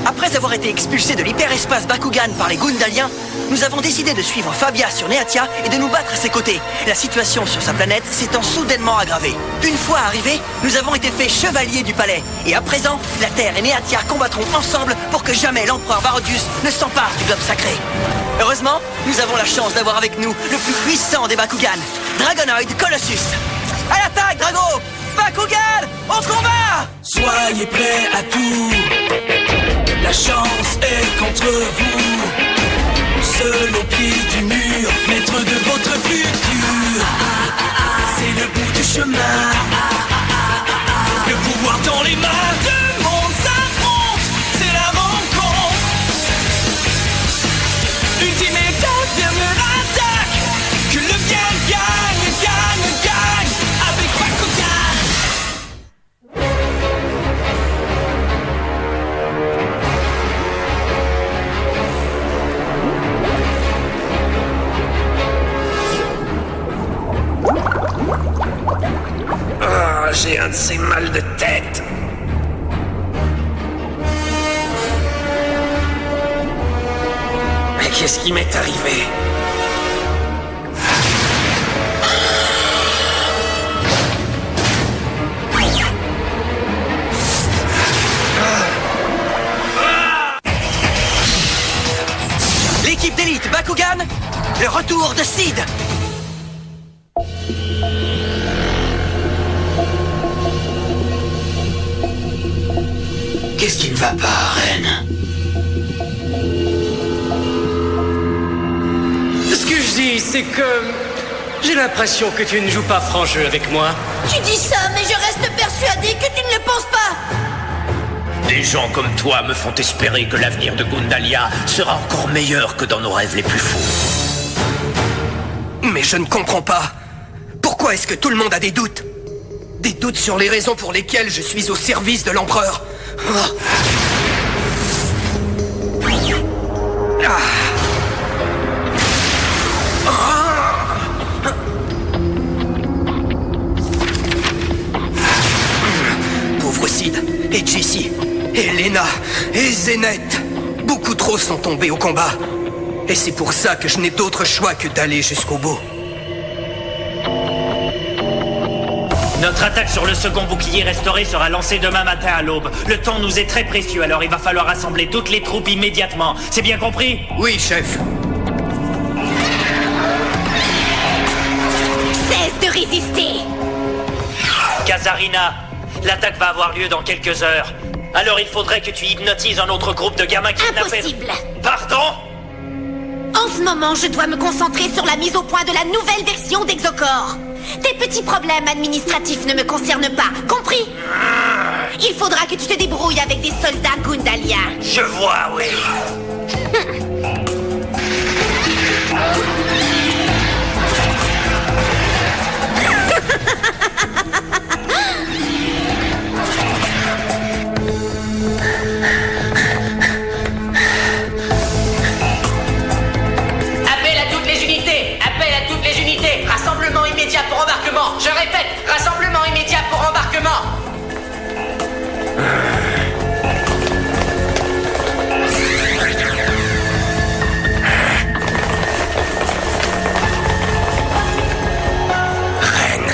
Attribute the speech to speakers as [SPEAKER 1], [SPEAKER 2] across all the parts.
[SPEAKER 1] Après avoir été expulsés de l'hyperespace Bakugan par les Gundaliens, nous avons décidé de suivre Fabia sur Neatia et de nous battre à ses côtés. La situation sur sa planète s'étant soudainement aggravée. Une fois arrivés, nous avons été faits chevaliers du palais. Et à présent, la Terre et Neatia combattront ensemble pour que jamais l'empereur Varodius ne s'empare du globe sacré. Heureusement, nous avons la chance d'avoir avec nous le plus puissant des Bakugan, Dragonoid Colossus. À l'attaque, Drago! Bakugan, au combat!
[SPEAKER 2] Soyez prêts à tout. La chance est contre vous. Seul au pied du mur, maître de votre futur. C'est le bout du chemin. Le pouvoir dans les mains, deux mondes s'affrontent. C'est la rencontre. Ultimate dernière attaque. Que le bien gagne, gagne, gagne. Avec Bakugan. J'ai un de ces mal de tête. Mais qu'est-ce qui m'est arrivé?
[SPEAKER 1] L'équipe d'élite Bakugan, le retour de Sid.
[SPEAKER 2] Qu'est-ce qui ne va pas, Reine?
[SPEAKER 3] Ce que je dis, c'est que j'ai l'impression que tu ne joues pas franc jeu avec moi.
[SPEAKER 4] Tu dis ça, mais je reste persuadée que tu ne le penses pas.
[SPEAKER 5] Des gens comme toi me font espérer que l'avenir de Gundalia sera encore meilleur que dans nos rêves les plus fous.
[SPEAKER 2] Mais je ne comprends pas. Pourquoi est-ce que tout le monde a des doutes? Des doutes sur les raisons pour lesquelles je suis au service de l'empereur. Pauvre Sid, et Jessie, et Lena, et Zenith. Beaucoup trop sont tombés au combat. Et c'est pour ça que je n'ai d'autre choix que d'aller jusqu'au bout.
[SPEAKER 6] Notre attaque sur le second bouclier restauré sera lancée demain matin à l'aube. Le temps nous est très précieux, alors il va falloir rassembler toutes les troupes immédiatement. C'est bien compris?
[SPEAKER 2] Oui, chef.
[SPEAKER 4] Cesse de résister.
[SPEAKER 6] Kazarina, l'attaque va avoir lieu dans quelques heures. Alors il faudrait que tu hypnotises un autre groupe de gamins kidnappés.
[SPEAKER 4] Impossible.
[SPEAKER 6] Pardon?
[SPEAKER 4] En ce moment, je dois me concentrer sur la mise au point de la nouvelle version d'Exocore. Tes petits problèmes administratifs ne me concernent pas, compris? Il faudra que tu te débrouilles avec des soldats Gundaliens.
[SPEAKER 6] Je vois, oui.
[SPEAKER 7] Appel à toutes les unités! Appel à toutes les unités! Rassemblement immédiat pour embarquement! Je répète, rassemblement immédiat pour embarquement!
[SPEAKER 2] Reine.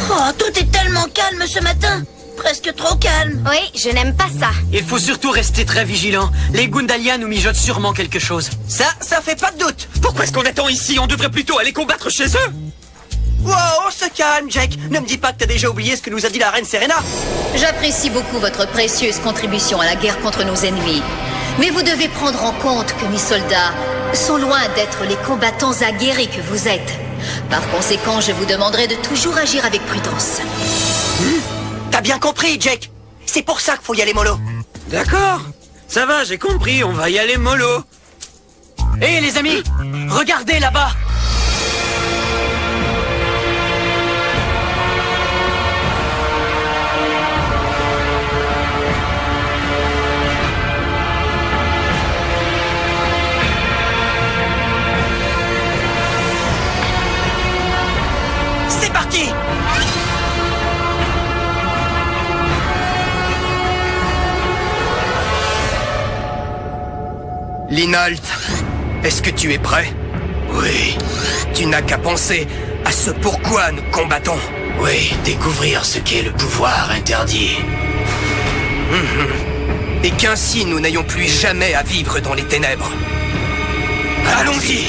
[SPEAKER 4] Oh, tout est tellement calme ce matin. Presque trop calme.
[SPEAKER 8] Oui, je n'aime pas ça.
[SPEAKER 1] Il faut surtout rester très vigilant. Les Gundaliens nous mijotent sûrement quelque chose. Ça fait pas de doute.
[SPEAKER 2] Pourquoi est-ce qu'on attend ici? On devrait plutôt aller combattre chez eux.
[SPEAKER 1] Wow, on se calme, Jack. Ne me dis pas que t'as déjà oublié ce que nous a dit la reine Serena.
[SPEAKER 8] J'apprécie beaucoup votre précieuse contribution à la guerre contre nos ennemis. Mais vous devez prendre en compte que mes soldats sont loin d'être les combattants aguerris que vous êtes. Par conséquent, je vous demanderai de toujours agir avec prudence.
[SPEAKER 1] T'as bien compris, Jack. C'est pour ça qu'il faut y aller mollo.
[SPEAKER 2] D'accord. Ça va, j'ai compris. On va y aller mollo.
[SPEAKER 1] Hé, les amis, regardez là-bas.
[SPEAKER 9] Linalt, est-ce que tu es prêt?
[SPEAKER 5] Oui,
[SPEAKER 9] Tu n'as qu'à penser à ce pourquoi nous combattons.
[SPEAKER 5] oui, découvrir ce qu'est le pouvoir interdit.
[SPEAKER 9] Et qu'ainsi nous n'ayons plus jamais à vivre dans les ténèbres. Allons-y!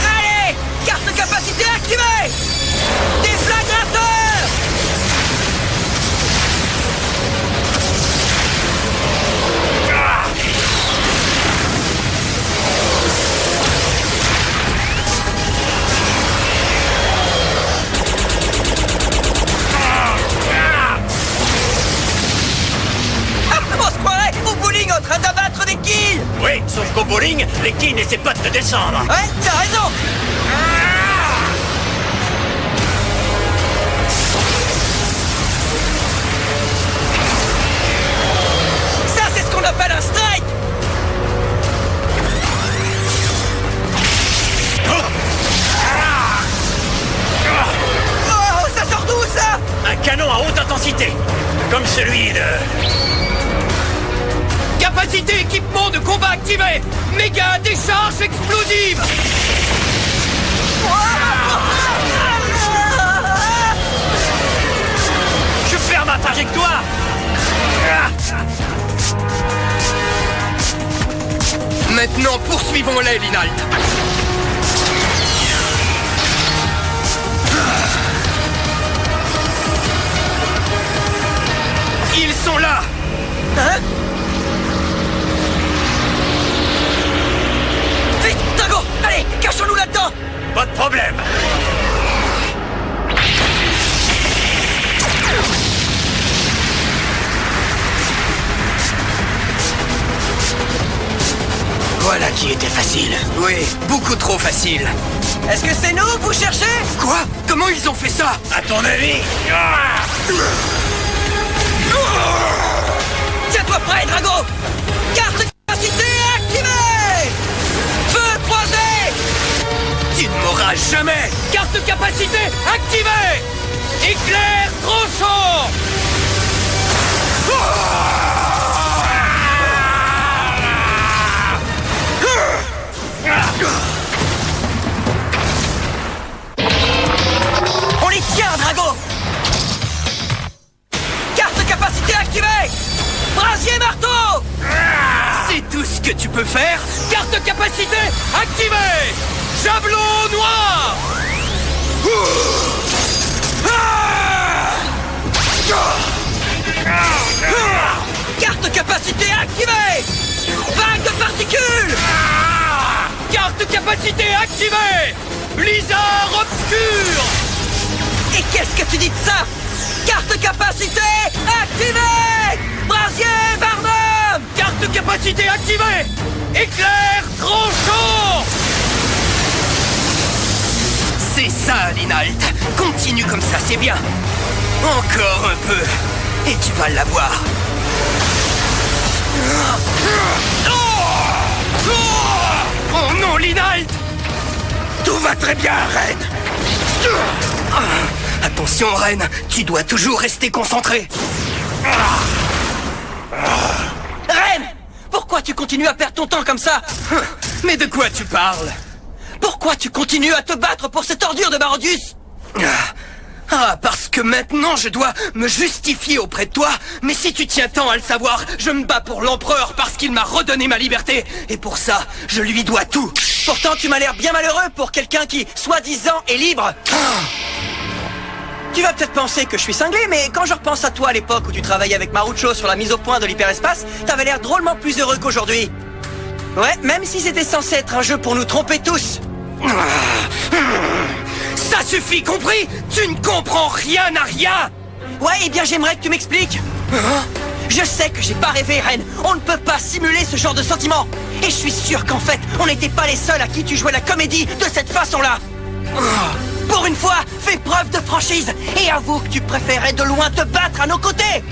[SPEAKER 1] Allez! Carte de capacité activée! Déflagrateur! On se croirait au bowling en train d'abattre des kills!
[SPEAKER 6] Oui, sauf qu'au bowling, les quilles n'essaient pas de te descendre.
[SPEAKER 1] Ouais, t'as raison! Ça, c'est ce qu'on appelle un strike! Oh, ça sort d'où, ça?
[SPEAKER 6] Un canon à haute intensité, comme celui de...
[SPEAKER 9] Capacité équipement de combat activé! Méga décharge explosive!
[SPEAKER 6] Je perds ma trajectoire.
[SPEAKER 9] Maintenant, poursuivons-les, Linalt. Ils sont là!
[SPEAKER 1] Hein? Vite, Drago! Allez, cachons-nous là-dedans!
[SPEAKER 6] Pas de problème.
[SPEAKER 5] Voilà qui était facile.
[SPEAKER 9] Oui, beaucoup trop facile.
[SPEAKER 1] Est-ce que c'est nous que vous cherchez?
[SPEAKER 9] Quoi? Comment ils ont fait ça?
[SPEAKER 6] À ton avis?
[SPEAKER 1] Tiens-toi prêt, Drago! Carte de capacité activée! Feu croisé!
[SPEAKER 9] Tu ne m'auras jamais! Carte de capacité activée! Éclair tranchant!
[SPEAKER 1] On les tient, Drago! Carte de capacité activée! Brasier marteau!
[SPEAKER 9] C'est tout ce que tu peux faire? Carte de capacité activée! Javelot noir!
[SPEAKER 1] Carte de capacité activée! Vague de particules!
[SPEAKER 9] Carte de capacité activée! Blizzard obscur!
[SPEAKER 1] Et qu'est-ce que tu dis de ça? Carte de capacité activée! Brasier Barnum!
[SPEAKER 9] Carte de capacité activée! Éclair tranchant! C'est ça, Linalt. Continue comme ça, c'est bien. Encore un peu. Et tu vas l'avoir. Oh non, Linalt! Tout va très bien, Reine. Attention, Reine. Tu dois toujours rester concentré.
[SPEAKER 1] Reine! Pourquoi tu continues à perdre ton temps comme ça?
[SPEAKER 9] Mais de quoi tu parles?
[SPEAKER 1] Pourquoi tu continues à te battre pour cette ordure de Barodius?
[SPEAKER 9] Ah, parce que maintenant je dois me justifier auprès de toi. Mais si tu tiens tant à le savoir, je me bats pour l'empereur parce qu'il m'a redonné ma liberté. Et pour ça, je lui dois tout.
[SPEAKER 1] Pourtant, tu m'as l'air bien malheureux pour quelqu'un qui, soi-disant, est libre. Tu vas peut-être penser que je suis cinglé, mais quand je repense à toi à l'époque où tu travaillais avec Marucho sur la mise au point de l'hyperespace, t'avais l'air drôlement plus heureux qu'aujourd'hui. Ouais, même si c'était censé être un jeu pour nous tromper tous.
[SPEAKER 9] Ça suffit, compris? Tu ne comprends rien à rien.
[SPEAKER 1] Ouais, eh bien j'aimerais que tu m'expliques. Je sais que j'ai pas rêvé, Reine. On ne peut pas simuler ce genre de sentiment. Et je suis sûr qu'en fait, on n'était pas les seuls à qui tu jouais la comédie de cette façon-là. Pour une fois, fais preuve de franchise et avoue que tu préférais de loin te battre à nos côtés.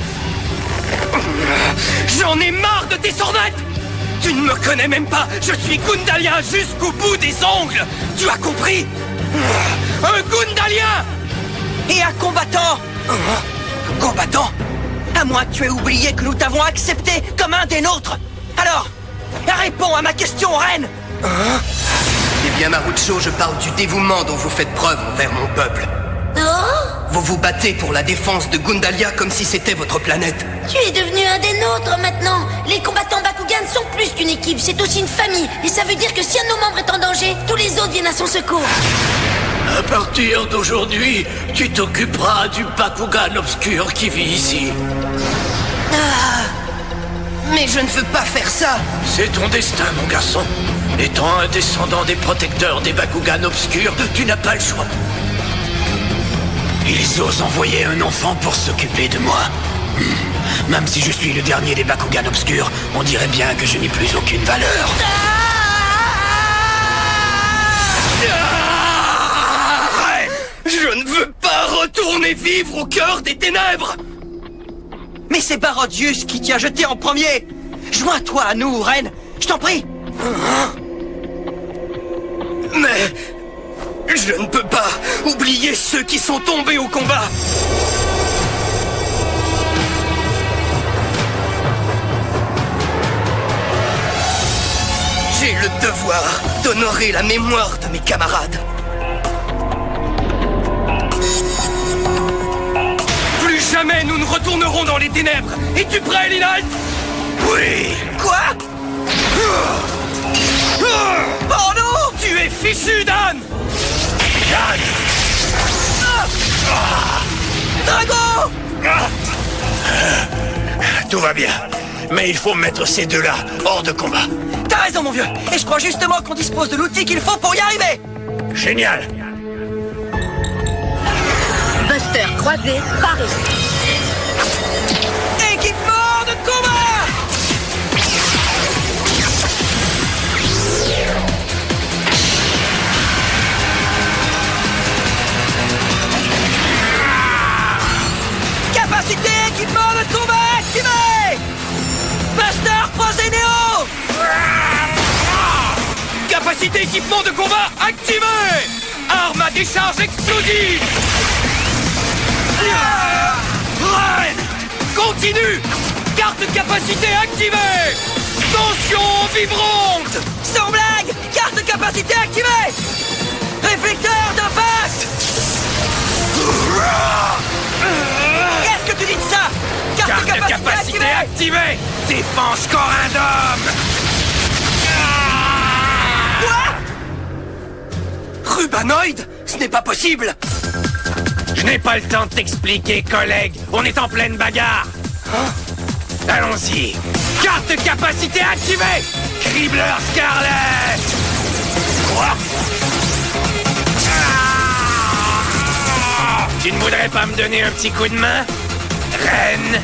[SPEAKER 9] J'en ai marre de tes sornettes. Tu ne me connais même pas. Je suis Gundalien jusqu'au bout des ongles. Tu as compris? Un Gundalien!
[SPEAKER 1] Et un combattant!
[SPEAKER 9] Combattant?
[SPEAKER 1] À moins que tu aies oublié que nous t'avons accepté comme un des nôtres! Alors, réponds à ma question, reine!
[SPEAKER 9] Eh bien, Marucho, je parle du dévouement dont vous faites preuve envers mon peuple. Vous vous battez pour la défense de Gundalia comme si c'était votre planète.
[SPEAKER 4] Tu es devenu un des nôtres maintenant. Les combattants Bakugan sont plus qu'une équipe, c'est aussi une famille. Et ça veut dire que si un de nos membres est en danger, tous les autres viennent à son secours.
[SPEAKER 5] À partir d'aujourd'hui, tu t'occuperas du Bakugan obscur qui vit ici.
[SPEAKER 9] Mais je ne veux pas faire ça.
[SPEAKER 5] C'est ton destin, mon garçon. Étant un descendant des protecteurs des Bakugan obscurs, tu n'as pas le choix. Ils osent envoyer un enfant pour s'occuper de moi. Même si je suis le dernier des Bakugan obscurs, on dirait bien que je n'ai plus aucune valeur.
[SPEAKER 9] Je ne veux pas retourner vivre au cœur des ténèbres.
[SPEAKER 1] Mais c'est Barodius qui t'y a jeté en premier! Joins-toi à nous, reine! Je t'en prie!
[SPEAKER 9] Mais je ne peux pas oublier ceux qui sont tombés au combat. J'ai le devoir d'honorer la mémoire de mes camarades. Plus jamais nous ne retournerons dans les ténèbres. Es-tu prêt, Linald? Oui.
[SPEAKER 1] Quoi? Oh non!
[SPEAKER 9] Tu es fichu, Dan!
[SPEAKER 1] Drago!
[SPEAKER 5] Tout va bien. Mais il faut mettre ces deux-là hors de combat.
[SPEAKER 1] T'as raison, mon vieux! Et je crois justement qu'on dispose de l'outil qu'il faut pour y arriver!
[SPEAKER 5] Génial.
[SPEAKER 8] Buster croisé, paré.
[SPEAKER 1] Équipement de combat! Capacité équipement de combat activée! Buster croisé Néo!
[SPEAKER 9] Capacité équipement de combat activée! Arme à décharge explosive! Reine! Continue! Carte de capacité activée! Tension vibrante!
[SPEAKER 1] Sans blague! Carte de capacité activée! Réflecteur d'impact! Qu'est-ce que tu dis de ça? Carte de capacité
[SPEAKER 9] activée! Défense corindum!
[SPEAKER 1] Quoi?
[SPEAKER 9] Rubanoïde? Ce n'est pas possible!
[SPEAKER 5] Je n'ai pas le temps de t'expliquer, collègue. On est en pleine bagarre. Allons-y.
[SPEAKER 9] Carte de capacité activée!
[SPEAKER 5] Cribleur Scarlet. Quoi? Tu ne voudrais pas me donner un petit coup de main, reine?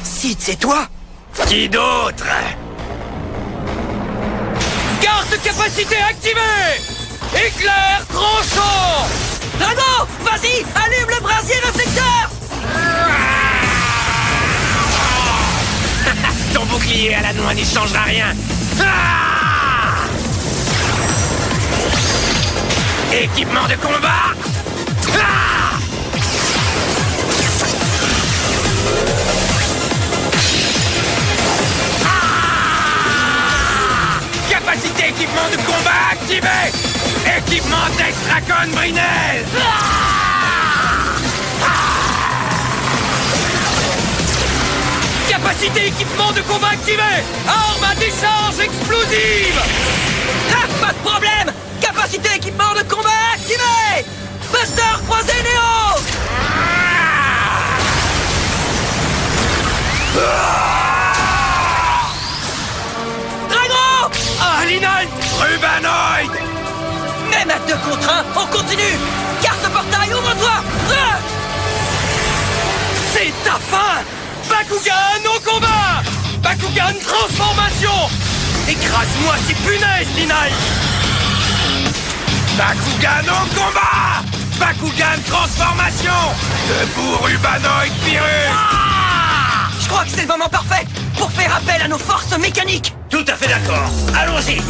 [SPEAKER 1] Sid, c'est toi?
[SPEAKER 5] Qui d'autre?
[SPEAKER 9] Carte de capacité activée! Éclair tranchant!
[SPEAKER 1] Drago! Vas-y! Allume le brasier réflecteur!
[SPEAKER 5] Ton bouclier à la noix n'y changera rien. Ah! Équipement de combat. Ah! Ah! Capacité équipement de combat activée. Équipement d'Extracon Brinel.
[SPEAKER 9] Capacité équipement de combat activée! Arme à décharge explosive!
[SPEAKER 1] Ah, pas de problème! Capacité équipement de combat activée! Buster croisé Néo! Drago!
[SPEAKER 9] Ah, Linald!
[SPEAKER 5] Rubanoïde.
[SPEAKER 1] Même à 2 contre 1, on continue! Carte portail, ouvre-toi! Ah!
[SPEAKER 9] C'est ta fin! Bakugan au combat! Bakugan transformation! Écrase-moi ces punaises, Linald!
[SPEAKER 5] Bakugan au combat. Bakugan transformation. Debout, Rubanoïde Pyrrhus.
[SPEAKER 1] Je crois que c'est le moment parfait! pour faire appel à nos forces mécaniques.
[SPEAKER 6] Tout à fait d'accord. Allons-y.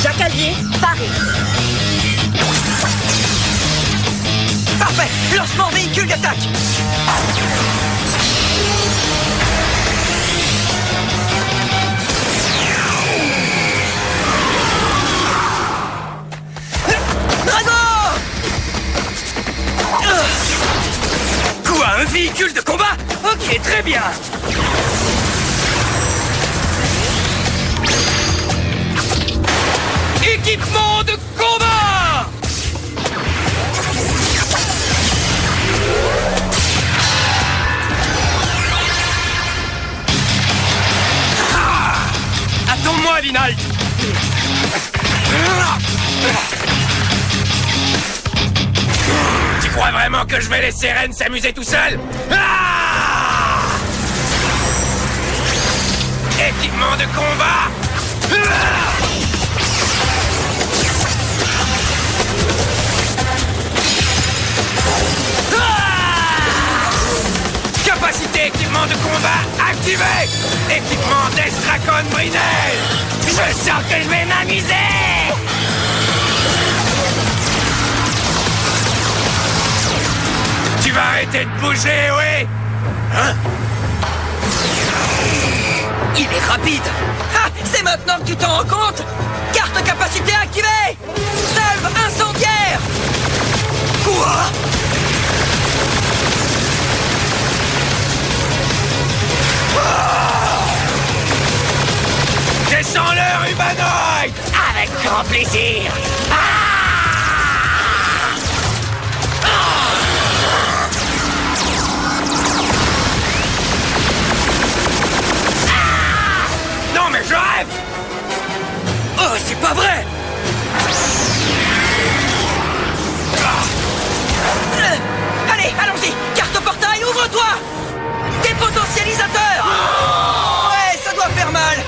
[SPEAKER 4] Chaque allié, paré.
[SPEAKER 1] Parfait. Lancement véhicule d'attaque. Drago!
[SPEAKER 9] Quoi, un véhicule de combat? Ok, très bien. Équipement de combat! Attends-moi, Vinalt! Tu crois vraiment que je vais laisser Ren s'amuser tout seul? Équipement de combat! Capacité équipement de combat activée! Équipement d'Estracon Brinel! Je sens que je vais m'amuser! Tu vas arrêter de bouger, oui? Hein?
[SPEAKER 1] Il est rapide. Ah, c'est maintenant que tu t'en rends compte. Carte capacité activée. Salve incendiaire. Quoi?
[SPEAKER 9] Descends-le, humanoïde!
[SPEAKER 7] Avec grand plaisir.
[SPEAKER 9] Non mais je rêve! Oh, c'est pas vrai!
[SPEAKER 1] Allez, allons-y. Carte portail, ouvre-toi. Dépotentialisateur. Ouais, ça doit faire mal.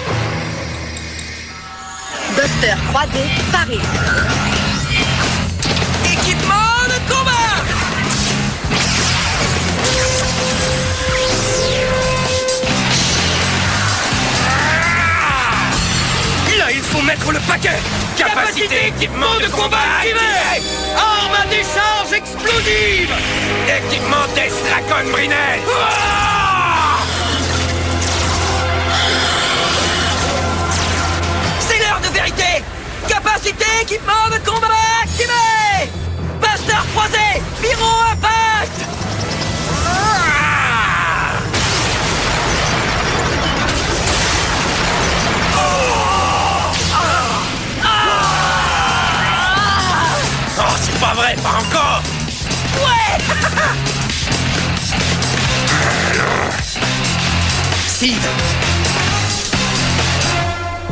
[SPEAKER 4] Buster croisé, paré.
[SPEAKER 1] Équipement de combat.
[SPEAKER 9] Là, il faut mettre le paquet! Capacité équipement de combat activée! Arme à décharge explosive! Équipement d'Estracon Brinel!
[SPEAKER 1] C'est l'heure de vérité. Capacité équipement de combat activé. Buster croisé. Pyro impact.
[SPEAKER 9] Oh, c'est pas vrai, pas encore!
[SPEAKER 1] Ouais.
[SPEAKER 9] Sid!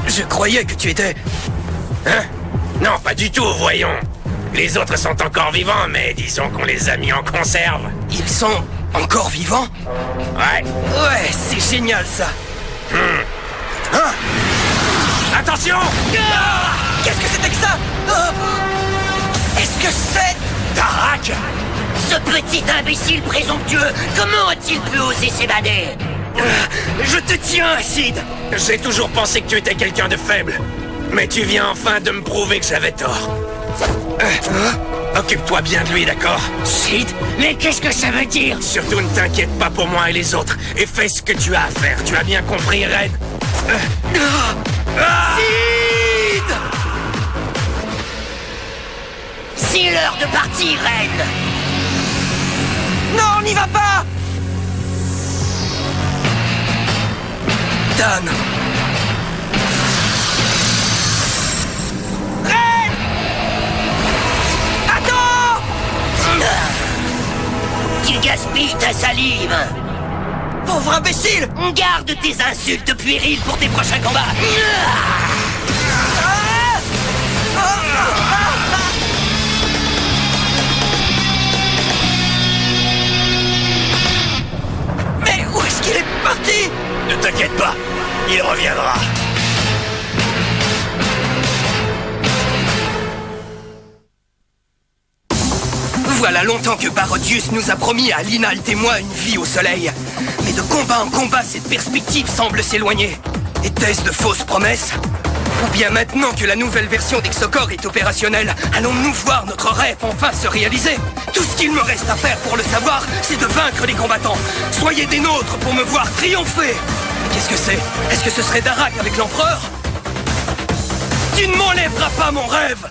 [SPEAKER 9] Je croyais que tu étais... Hein? Non, pas du tout, voyons. Les autres sont encore vivants, mais disons qu'on les a mis en conserve. Ils sont encore vivants? Ouais. Ouais, c'est génial, ça. Hein? Attention!
[SPEAKER 1] Qu'est-ce que c'était que ça? Est-ce que c'est...
[SPEAKER 9] Tarak!
[SPEAKER 7] Ce petit imbécile présomptueux, comment a-t-il pu oser s'évader?
[SPEAKER 9] Je te tiens, Sid! J'ai toujours pensé que tu étais quelqu'un de faible. Mais tu viens enfin de me prouver que j'avais tort. Occupe-toi bien de lui, d'accord?
[SPEAKER 7] Sid? Mais qu'est-ce que ça veut dire?
[SPEAKER 9] Surtout ne t'inquiète pas pour moi et les autres, et fais ce que tu as à faire. Tu as bien compris, Red?
[SPEAKER 1] Sid!
[SPEAKER 7] C'est l'heure de partir, Red!
[SPEAKER 1] Non, on n'y va pas.
[SPEAKER 9] Dan!
[SPEAKER 1] Ren! Attends!
[SPEAKER 7] Tu gaspilles ta salive!
[SPEAKER 1] Pauvre imbécile!
[SPEAKER 7] Garde tes insultes puériles pour tes prochains combats!
[SPEAKER 1] Mais où est-ce qu'il est parti?
[SPEAKER 9] Ne t'inquiète pas, il reviendra.
[SPEAKER 5] Voilà longtemps que Barodius nous a promis à Linalt et moi une vie au soleil. Mais de combat en combat, cette perspective semble s'éloigner. Était-ce de fausses promesses? Ou bien maintenant que la nouvelle version d'Exocor est opérationnelle, allons-nous voir notre rêve enfin se réaliser? Tout ce qu'il me reste à faire pour le savoir, c'est de vaincre les combattants. Soyez des nôtres pour me voir triompher. Qu'est-ce que c'est? Est-ce que ce serait Darak avec l'Empereur? Tu ne m'enlèveras pas mon rêve!